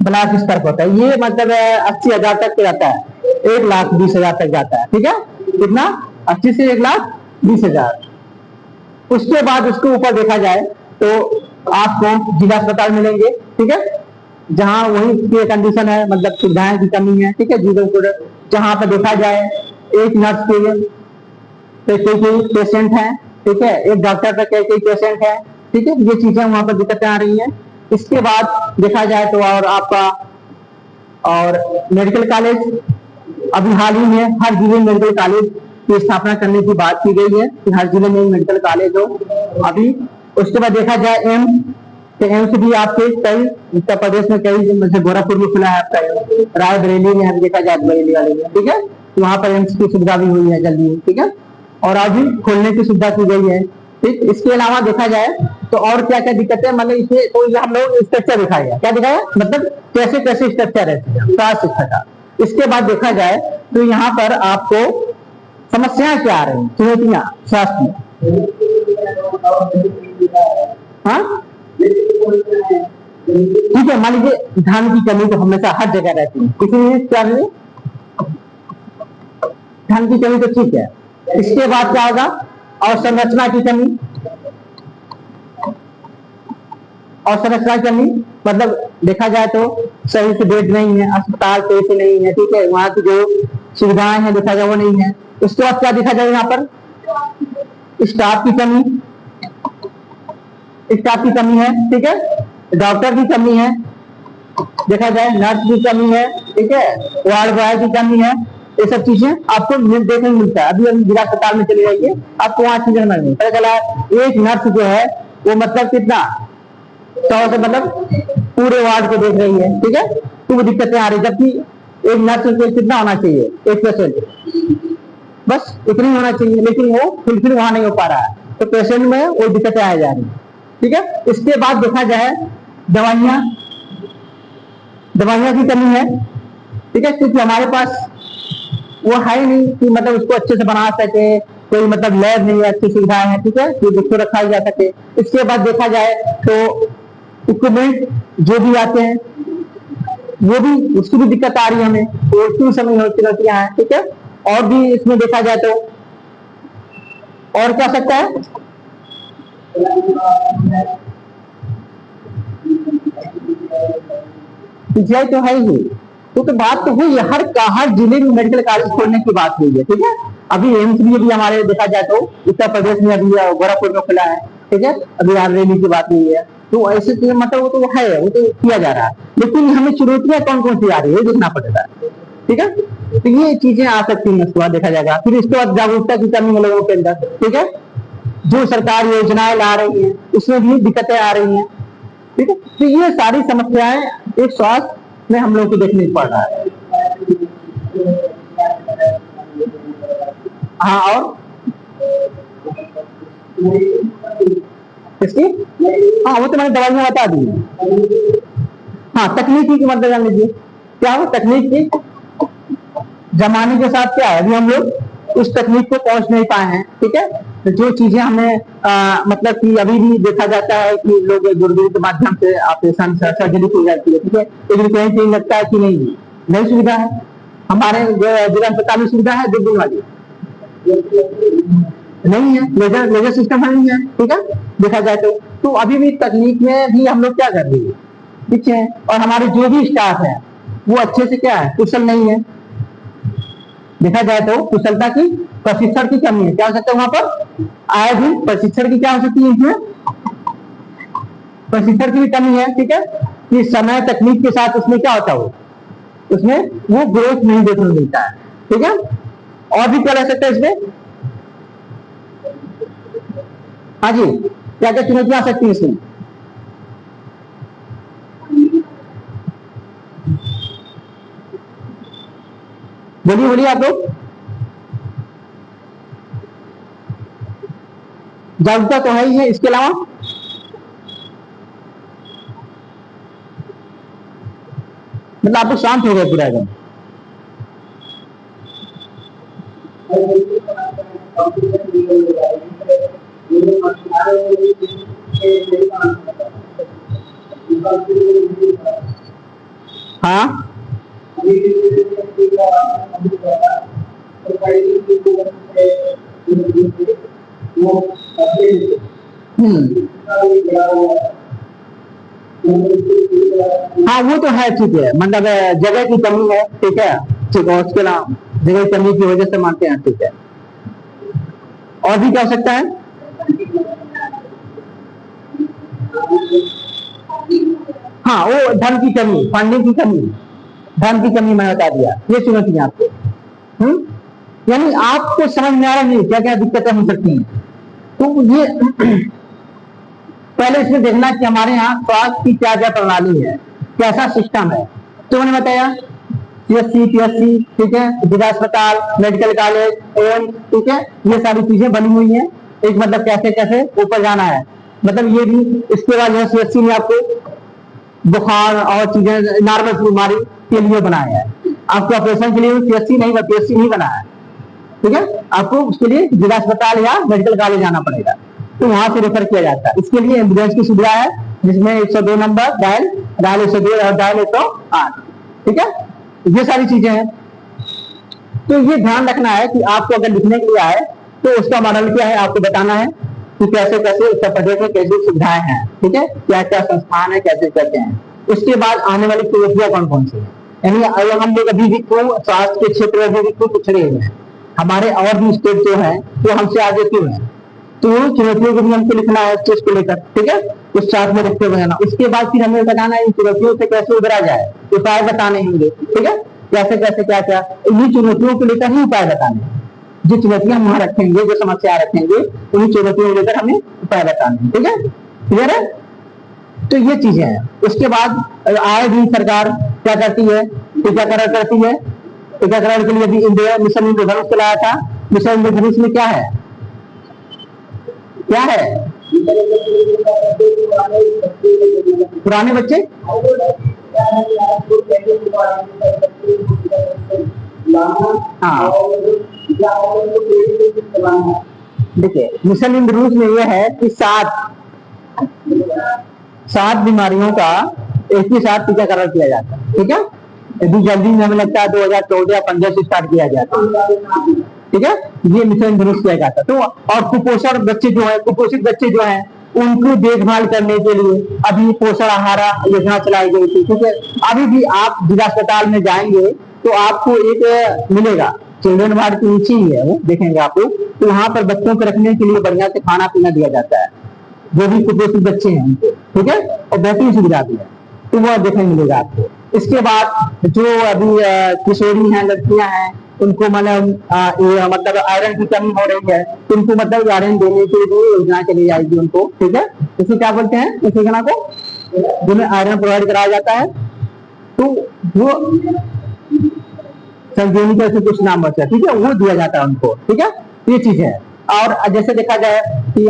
ब्लॉक स्तर पर होता है। ये मतलब 80,000 तक जाता है, 1,20,000 तक जाता है। ठीक है, कितना, 80 से 1,20,000। उसके बाद उसके ऊपर देखा जाए तो आपको जिला अस्पताल मिलेंगे। ठीक है, जहाँ वही कंडीशन है, मतलब सुविधाएं की कमी है। ठीक है, जहाँ पर देखा जाए एक नर्स के लिए कई पेशेंट हैं। ठीक है, एक डॉक्टर पर कई पेशेंट है। ठीक है, ये चीजें वहां पर दिक्कतें आ रही हैं। इसके बाद देखा जाए तो और आपका और मेडिकल कॉलेज, अभी हाल ही में हर जिले में मेडिकल कॉलेज की स्थापना करने की बात की गई है कि हर जिले में मेडिकल कॉलेज हो अभी। उसके बाद देखा जाए एम्स, तो एम्स भी आपके कई उत्तर प्रदेश में कई, जैसे गोरखपुर में खुला है आपका, रायबरेली में हम देखा जाए, बरेली वाले में। ठीक है, वहां पर एम्स की सुविधा भी हुई है जल्दी। ठीक है, और अभी खोलने की सुविधा की गई है। ठीक, इसके अलावा देखा जाए तो और क्या क्या दिक्कतें, मतलब इसे तो हम लोग स्ट्रक्चर दिखाया, क्या दिखाया, मतलब कैसे कैसे स्ट्रक्चर है स्वास्थ्य शिक्षा का। इसके बाद देखा जाए तो यहाँ पर आपको समस्याएं क्या आ रही हैं, चुनौतियां स्वास्थ्य में। हाँ ठीक है, मान लीजिए धन की कमी तो हमेशा हर जगह रहती है, इसलिए क्या है, धन की कमी तो ठीक है। इसके बाद क्या होगा, और संरचना की कमी, और संरचना की कमी मतलब देखा जाए तो सही से बेड नहीं है, अस्पताल सही से नहीं है, ठीक है, वहां की जो सुविधाएं हैं देखा जाए वो नहीं है। उसके बाद क्या देखा जाए, यहाँ पर स्टाफ की कमी, स्टाफ की कमी है, ठीक है, डॉक्टर की कमी है, देखा जाए नर्स की कमी है, ठीक है, वार्ड बॉय की कमी है। ये सब चीजें आपको देखने को मिलता है। अभी हम जिला अस्पताल में चले जाइए, आपको वहां चीजें नहीं पता चला एक नर्स जो है वो मतलब कितना 100 से मतलब पूरे वार्ड को देख रही है, ठीक है, तो वो दिक्कतें आ रही, जबकि एक नर्स को कितना होना चाहिए 1%, बस इतनी होना चाहिए, लेकिन वो फुलफिल वहां नहीं हो पा रहा है, तो पेशेंट में वो दिक्कतें आ जा रही है, ठीक है। इसके बाद देखा जाए दवाइयाँ, दवाइयाँ की कमी है, ठीक है, क्योंकि हमारे पास वो है नहीं कि मतलब उसको अच्छे से बना सके, कोई मतलब लैब नहीं है, अच्छी सुविधाएं हैं, ठीक है, कि जिसको रखा जा सके। इसके बाद देखा जाए तो इक्विपमेंट जो भी आते हैं वो भी, उसकी भी दिक्कत आ रही है हमें, तो उसकी समय चुनौतियां हैं, ठीक है। और भी इसमें देखा जाए तो और क्या सकता है, पीजीआई तो है ही, तो बात तो हुई हर जिले में मेडिकल कॉलेज खोलने की बात हुई है, ठीक है। अभी एम्स भी हमारे देखा जाए तो उत्तर प्रदेश में अभी गोरखपुर में खुला है, ठीक है, अभी रेली की बात हुई है, तो ऐसे मतलब वो तो है, वो तो किया जा रहा है, लेकिन हमें चुनौतियां कौन कौन सी आ रही है देखना पड़ेगा, ठीक है। तो ये चीजें आ सकती हैं, उसके बाद देखा जाएगा। फिर इसके बाद जागरूकता की कमी है लोगों के अंदर, ठीक है, जो सरकार योजनाएं ला रही है उसमें भी दिक्कतें आ रही हैं, ठीक है। तो ये सारी समस्याएं एक स्वास्थ्य में हम लोग को देखने को पड़ रहा है। हाँ, और इसकी, हाँ वो तो मैंने दवाइयां बता दी है। हाँ, तकनीकी की मतलब जान लीजिए क्या हो, तकनीक की जमाने के साथ क्या है, अभी हम लोग उस तकनीक को पहुंच नहीं पाए हैं, ठीक है। तो जो चीजें हमें मतलब कि अभी भी देखा जाता है कि लोग दूरबीन के माध्यम से ऑपरेशन सर्जरी की जाती है, ठीक है, लेकिन कहीं कहीं लगता है कि नहीं नई सुविधा है, हमारे जिला अस्पताल में सुविधा है दूरबीन वाली नहीं है, लेजर सिस्टम नहीं है, ठीक है, देखा जाए तो अभी भी तकनीक में भी हम लोग क्या कर रहे हैं पीछे हैं, और हमारे जो भी स्टाफ है वो अच्छे से क्या है कुशल नहीं है, देखा जाए तो कुशलता की प्रशिक्षण की कमी है। क्या हो सकता है वहां पर आए भी प्रशिक्षण की क्या हो सकती है, इसमें प्रशिक्षण की भी कमी है, ठीक है, कि समय तकनीक के साथ उसमें क्या होता है उसमें वो ग्रोथ नहीं देखने को मिलता है, ठीक है। और भी क्या रह सकता है इसमें, हाँ जी, क्या क्या चुनौतियां आ सकती है इसमें, बोलिए बोलिए आप लोग। जागरूकता तो है ही है, इसके अलावा मतलब आप लोग शांत हो गए पूरा एकदम, हाँ हाँ वो तो है, ठीक है, मतलब जगह की कमी है, ठीक है, ठीक है, उसके अलावा जगह की कमी की वजह से मानते हैं, ठीक है। और भी क्या हो सकता है, हाँ वो धन की कमी, फंडिंग की कमी, धन की कमी मैंने बता दिया, ये चुनौती है आपको। यानी आपको समझ में आ रहा नहीं क्या क्या दिक्कतें हो सकती हैं, तो ये पहले इसमें देखना कि हमारे यहाँ स्वास्थ्य की क्या क्या प्रणाली है, कैसा सिस्टम है। तो मैंने बताया सीएससी, पीएससी, ठीक है, जिला अस्पताल, मेडिकल कॉलेज, एम्स, ठीक है, ये सारी चीजें बनी हुई हैं। एक मतलब कैसे कैसे ऊपर जाना है, मतलब ये भी। इसके बाद जो सीएससी ने आपको बुखार और चीजें नॉर्मल बीमारी के लिए बनाया है, आपको ऑपरेशन के लिए सीएससी नहीं, पीएससी नहीं बना है, ठीक है, आपको उसके लिए जिला अस्पताल या मेडिकल कॉलेज जाना पड़ेगा, तो वहां से रेफर किया जाता है। इसके लिए एम्बुलेंस की सुविधा है, जिसमें 102 नंबर डायल 102 और डायल 108, ठीक है, ये सारी चीजें हैं। तो ये ध्यान रखना है कि आपको अगर लिखने के लिए आए तो उसका मॉडल क्या है आपको बताना है, कि कैसे कैसे उत्तर प्रदेश में कैसी सुविधाएं हैं, ठीक है, क्या क्या संस्थान है, कैसे करते हैं। उसके बाद आने वाली चुनौतियां कौन कौन सी है, यानी अगर हम लोग अभी भी क्यों स्वास्थ्य के क्षेत्र में अभी भी क्यों पिछड़े हुए हैं, हमारे और भी स्टेट जो है वो हमसे आगे क्यों है, तो चुनौतियों को भी हमको लिखना है इस चीज को लेकर, ठीक है, उस चार्ट में लिखते हुए ना। उसके बाद फिर हमें बताना है इन चुनौतियों से कैसे उबरा जाए, उपाय बताने होंगे, ठीक है, कैसे कैसे क्या क्या, इन्हीं चुनौतियों को लेकर ही उपाय बताने हैं। जो चुनौतियां हम वहां रखेंगे, जो समस्या रखेंगे, उन्हीं चुनौतियों को लेकर हमें उपाय बताने हैं, ठीक है, क्लियर है। तो ये चीजें हैं। उसके बाद आए दिन सरकार क्या करती है, टीकाकरण करती है। टीकाकरण के लिए भी इंडिया मिशन इंद्रधनुष चलाया था। मिशन इंद्रधनुष में क्या है, क्या है, पुराने बच्चे, हाँ देखिए मिशन इंद्रधनुष में यह है कि 7 बीमारियों का एक ही साथ टीकाकरण किया जाता है, ठीक है। यदि जल्दी में हमें लगता है 2014-15 से स्टार्ट किया जाता है, ठीक है, ये मिशन इंद्रधनुष किया जाता है। तो और कुपोषण बच्चे जो है, कुपोषित बच्चे जो है, उनकी देखभाल करने के लिए अभी पोषण आहार योजना चलाई गई थी, ठीक है। अभी भी आप जिला अस्पताल में जाएंगे तो आपको एक मिलेगा, चिल्ड्रन वार्ड के नीचे ही है वो, देखेंगे आप लोग, तो वहां पर बच्चों को रखने के लिए बढ़िया से खाना पीना दिया जाता है, जो भी कुपोषित बच्चे हैं उनको, ठीक है, और बेहतरीन सुविधा भी है, तो वो देखने मिलेगा आपको। इसके बाद जो अभी किशोरी हैं, लड़कियां हैं, उनको मतलब आयरन की कमी हो रही है, तो उनको मतलब आयरन देने के लिए योजना चली जाएगी उनको, ठीक है। इसे क्या बोलते हैं, इस योजना को जिन्हें आयरन प्रोवाइड कराया जाता है, तो वो संजीवनी का कुछ नाम बचा, ठीक है, वो दिया जाता है उनको, ठीक है, ये चीज है। और जैसे देखा जाए कि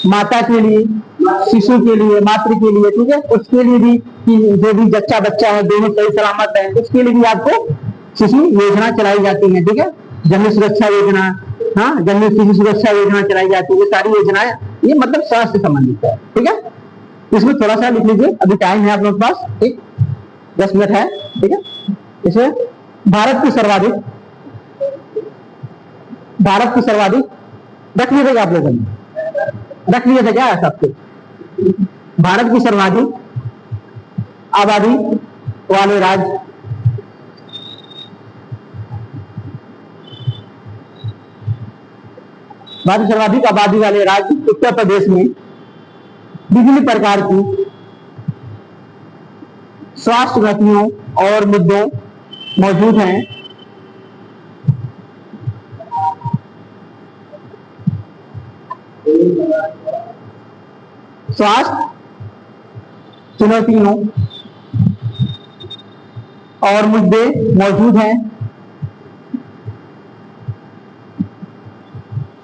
माता के लिए, शिशु के लिए, मातृ के लिए, ठीक है, उसके लिए भी कि जो भी जच्चा बच्चा है दोनों सही सलामत है, उसके लिए भी आपको शिशु योजना चलाई जाती है, ठीक है, जन्म सुरक्षा योजना, हाँ, जन्म शिशु सुरक्षा योजना चलाई जाती है। सारी योजनाएं ये मतलब स्वास्थ्य से संबंधित है, ठीक है। इसमें थोड़ा सा लिख लीजिए, अभी टाइम है आप लोगों के पास, ठीक, 10 मिनट है, ठीक है। इसमें भारत की सर्वाधिक रख लीजिएगा आप लोगों ने, रख लिया था क्या सबसे, भारत की सर्वाधिक आबादी वाले राज्य, भारत की सर्वाधिक आबादी वाले राज्य उत्तर प्रदेश में विभिन्न प्रकार की स्वास्थ्य चुनौतियों और मुद्दों मौजूद हैं। स्वास्थ्य चुनौतियों और मुद्दे मौजूद हैं।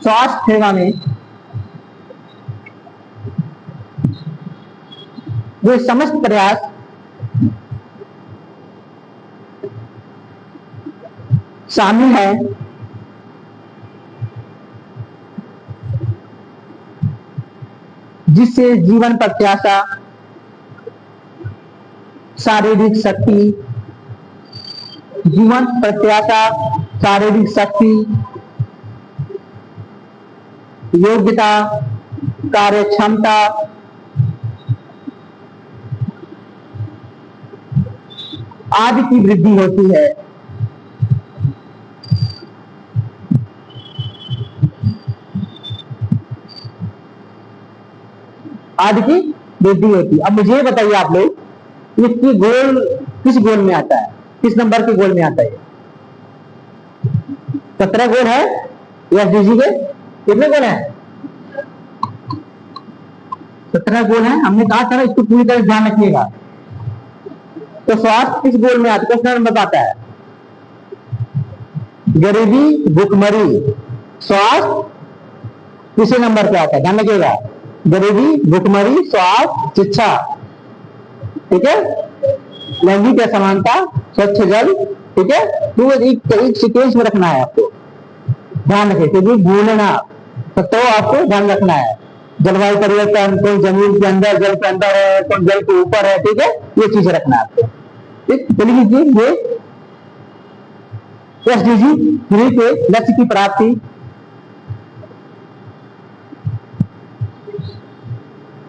स्वास्थ्य सेवा में वे समस्त प्रयास शामिल है जिससे जीवन प्रत्याशा, शारीरिक शक्ति, जीवन प्रत्याशा, शारीरिक शक्ति, योग्यता, कार्य क्षमता, आदि की वृद्धि होती है। आदि की वृद्धि होती है। अब मुझे बताइए आप लोग, इसकी गोल किस गोल में आता है, किस नंबर के गोल में आता है? 17 गोल है या एसडीजी के कितने गोल है? 17 गोल है। हमने कहा था ना, इसको पूरी तरह ध्यान रखिएगा। तो स्वास्थ्य किस गोल में आता है, किस नंबर बताता है? गरीबी, भुखमरी, स्वास्थ्य किसी नंबर पे आता है, ध्यान रखिएगा। गरीबी, भुखमरी, स्वास्थ्य, शिक्षा, ठीक है, लैंगिक असमानता, स्वच्छ जल, ठीक है। तो एक सीक्वेंस में रखना है आपको, ध्यान रखें, क्योंकि भूलना तो आपको ध्यान रखना है। जलवायु परिवर्तन, कौन जमीन के अंदर, जल के अंदर है, कौन जल के ऊपर है, ठीक है, ये चीज रखना है आपको, ठीक। चलिए ये एसडीजी 3 के लक्ष्य की प्राप्ति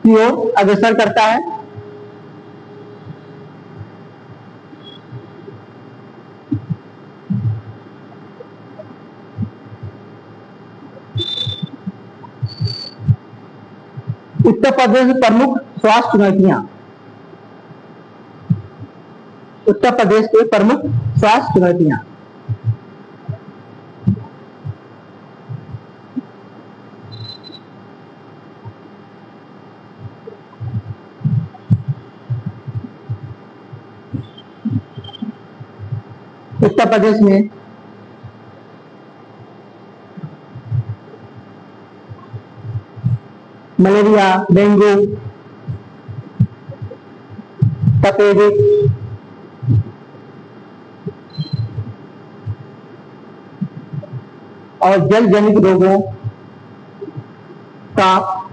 की ओर अग्रसर करता है। उत्तर प्रदेश की प्रमुख स्वास्थ्य चुनौतियां। उत्तर प्रदेश के प्रमुख स्वास्थ्य चुनौतियां। उत्तर प्रदेश में मलेरिया, डेंगू, तपेदिक, और जल जनित रोगों का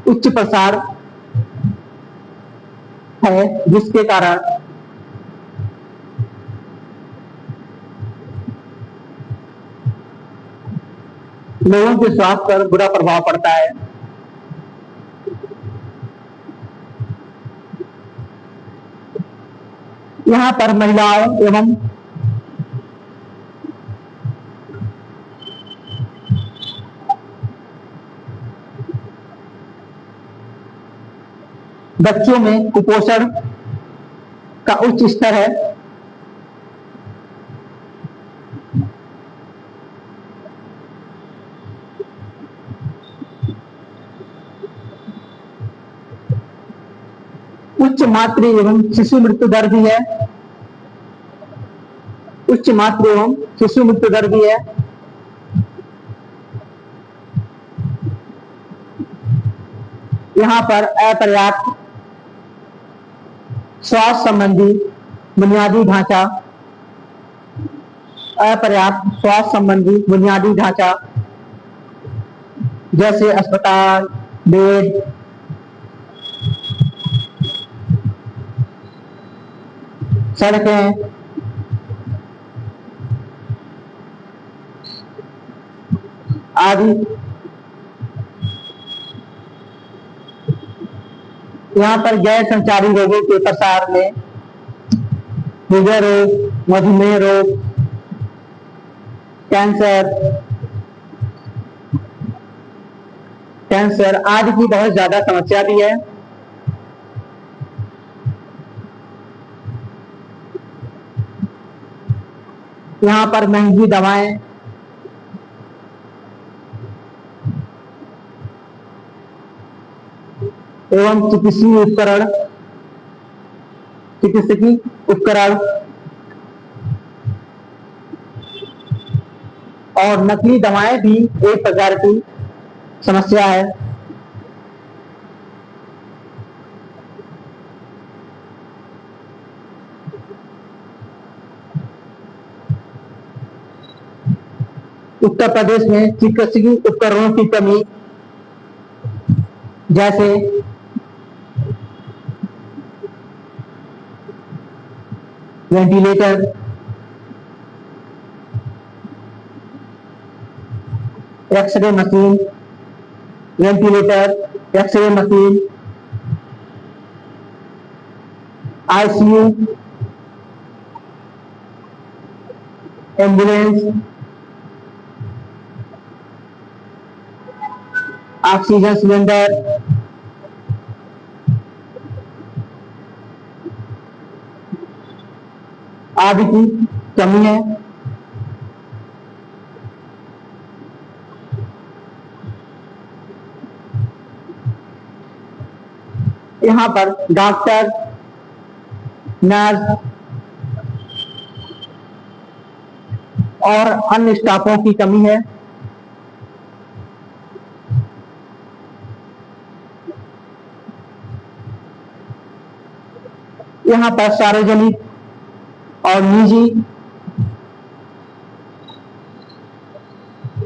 उच्च प्रसार है, जिसके कारण लोगों के स्वास्थ्य पर बुरा प्रभाव पड़ता है। यहाँ पर महिलाओं एवं बच्चों में कुपोषण का उच्च स्तर है। उच्च मातृ एवं शिशु मृत्यु दर भी है। उच्च मातृ एवं शिशु मृत्यु दर भी है। यहाँ पर अपर्याप्त स्वास्थ्य संबंधी बुनियादी ढांचा, अपर्याप्त स्वास्थ्य संबंधी बुनियादी ढांचा जैसे अस्पताल, बेड, सड़कें, आदि। यहाँ पर गैर संचारी रोगों के प्रसार में हृदय रोग, मधुमेह रोग, कैंसर आदि की बहुत ज्यादा समस्या भी है। यहाँ पर महंगी दवाएं, एवं चिकित्सकीय उपकरण और नकली दवाएं भी एक प्रकार की समस्या है। उत्तर प्रदेश में चिकित्सकीय उपकरणों की कमी जैसे ventilator, x-ray machine, ICU, ambulance, oxygen cylinder, आदि की कमी है। यहाँ पर डॉक्टर, नर्स और अन्य स्टाफों की कमी है। यहाँ पर सार्वजनिक और निजी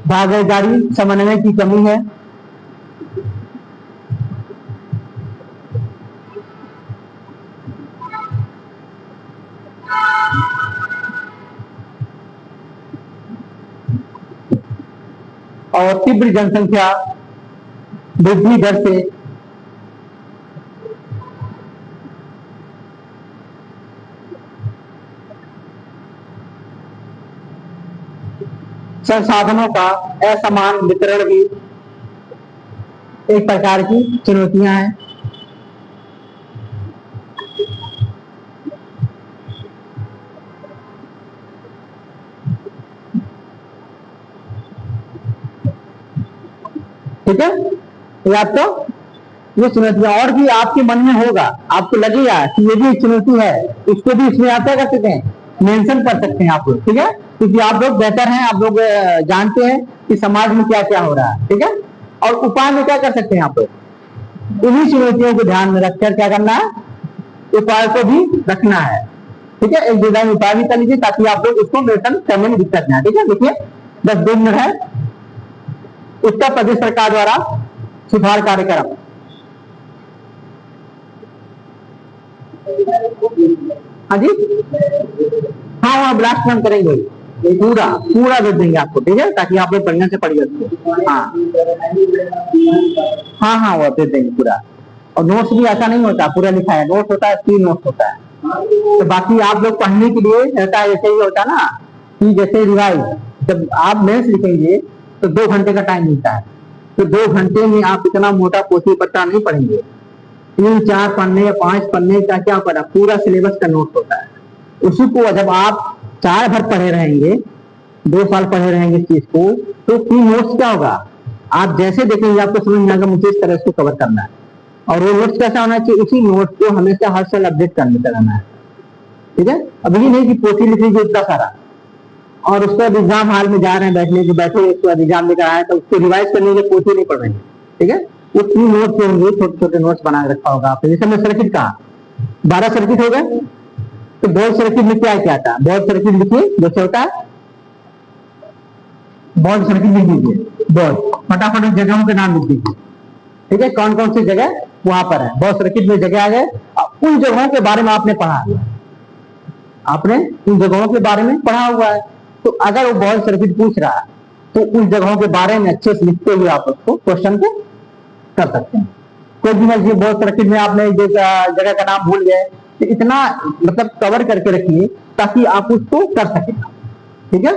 भागीदारी समन्वय की कमी है। और तीव्र जनसंख्या वृद्धि दर से संसाधनों का असमान वितरण भी एक प्रकार की चुनौतियां हैं। ठीक है, ये आपको ये चुनौतियां और भी आपके मन में होगा, आपको लगेगा कि ये भी एक चुनौती है, इसको भी इसमें आप क्या कर सकते हैं, मेंशन कर सकते हैं आप लोग। ठीक है, क्योंकि आप लोग बेहतर हैं, आप लोग जानते हैं कि समाज में क्या क्या हो रहा है। ठीक है, और उपाय में क्या कर सकते हैं आप लोग, इन्हीं चुनौतियों को ध्यान में रखकर क्या करना है, उपाय को भी रखना है। ठीक है, एक डिजाइन उपाय भी कर लीजिए ताकि आप लोग उसको मेंशन करने में दिक्कत ना। ठीक है, देखिए 10 मिनट है। उत्तर प्रदेश सरकार द्वारा सुधार कार्यक्रम, हाँ जी, हाँ वहाँ ब्लास्ट हम करेंगे, पूरा पूरा दे देंगे आपको। ठीक है, ताकि आप लोग बढ़िया से पढ़िए उसको। हाँ हाँ वो दे देंगे पूरा। और नोट्स भी ऐसा नहीं होता पूरा लिखा है, नोट्स होता है 3 नोट्स होता है। तो बाकी आप लोग पढ़ने के लिए रहता है, ऐसे ही होता ना कि जैसे रिवाइज, जब आप मेंस लिखेंगे तो 2 घंटे का टाइम मिलता है, तो 2 घंटे में आप इतना मोटा पोथी पत्रा नहीं पढ़ेंगे। 3-4 पन्ने या 5 पन्ने का क्या पढ़ा, पूरा सिलेबस का नोट होता है। उसी को जब आप 4 भर पढ़े रहेंगे, 2 साल पढ़े रहेंगे इस चीज को, तो 3 नोट्स क्या होगा, आप जैसे देखेंगे आपको समझ में आएगा मुझे इस तरह इसको कवर करना है। और वो नोट्स कैसा होना चाहिए, उसी नोट्स को हमेशा हर साल अपडेट करने रहना है। ठीक है, अब ये नहीं कि पोथी लिख लीजिए इतना सारा और उसके बाद एग्जाम हॉल में जा रहे हैं, बैठने के बैठे उसके बाद एग्जाम लेकर आए तो उसको रिवाइज करने के लिए पोथी नहीं पढ़ रहे हैं। ठीक है, वो 3 नोट्स होंगे, छोटे छोटे नोट्स बना के रखा होगा आपने। जैसे हमने सर्किट कहा 12 सर्किट हो गए, तो बॉल सर्किट में क्या क्या आता है, बॉल सर्किट लिखिए जैसे होता है, बॉल सर्किट लिख दीजिए, बॉल फटाफट जगहों के नाम लिख दीजिए। ठीक है, कौन कौन सी जगह वहां पर है, बॉल सर्किट में जगह आ गए, उन जगहों के बारे में आपने पढ़ा हुआ है, आपने उन जगहों के बारे में पढ़ा हुआ है। तो अगर वो बॉल सर्किट पूछ रहा है तो उन जगहों के बारे में अच्छे से लिखते हुए आप उसको क्वेश्चन को कर सकते हैं। कोई भी बॉल सर्किट में आपने जगह का नाम भूल गए तो इतना मतलब कवर करके रखिए ताकि आप उसको कर सकें। ठीक है,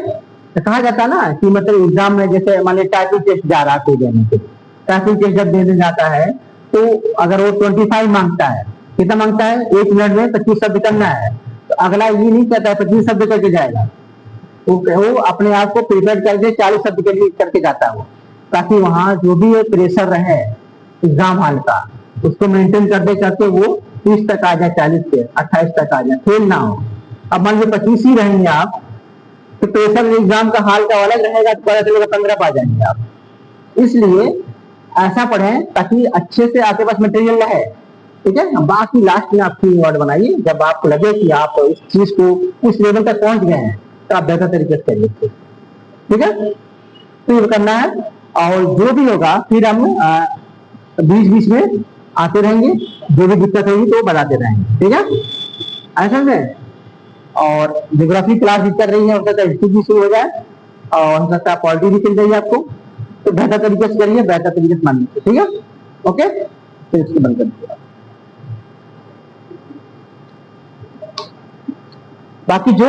तो कहा जाता है ना कि मतलब एग्जाम में जैसे मान लीजिए टाइपिंग टेस्ट जा रहा है कोई देने के लिए, टाइपिंग टेस्ट जब देने जाता है तो अगर वो 25 मांगता है, कितना मांगता है, 1 मिनट में 25 शब्द करना है, तो अगला ये नहीं कहता है 25 शब्द करके जाएगा, वो अपने आप को प्रिपेयर करके 40 शब्द के लिए करके जाता है, ताकि वहां जो भी प्रेशर रहे एग्जाम हॉल का उसको मेंटेन करते करते वो 30 तक आ जाए, 40 से 28 तक आ जाए, फेल ना हो। अब मान लीजिए 25 ही रहेंगे आप, तो प्रेशर एग्जाम का हाल का अलग रहेगा, तो पता चलेगा 15 पा जाएंगे आप। इसलिए ऐसा पढ़ें ताकि अच्छे से आपके पास मटेरियल रहे। ठीक है, बाकी लास्ट में आप 3 वर्ड बनाइए, जब आपको लगे कि आप इस चीज को उस लेवल तक पहुंच गए हैं तो आप बेहतर तरीके से करिए। ठीक है, तो ये करना है, और जो भी होगा फिर हम बीच बीच में आते रहेंगे, जो भी दिक्कत होगी तो बताते रहेंगे। ठीक है, ऐसा में और ज्योग्राफी क्लास भी कर रही है, उसका हिस्ट्री भी शुरू हो जाए और हो सकता है पॉलिटी भी चल जाइए आपको, तो बेहतर तरीके से करिए, बेहतर तरीके से मान लीजिए। ठीक है, ओके, तो इसको बंद कर दीजिए। बाकी जो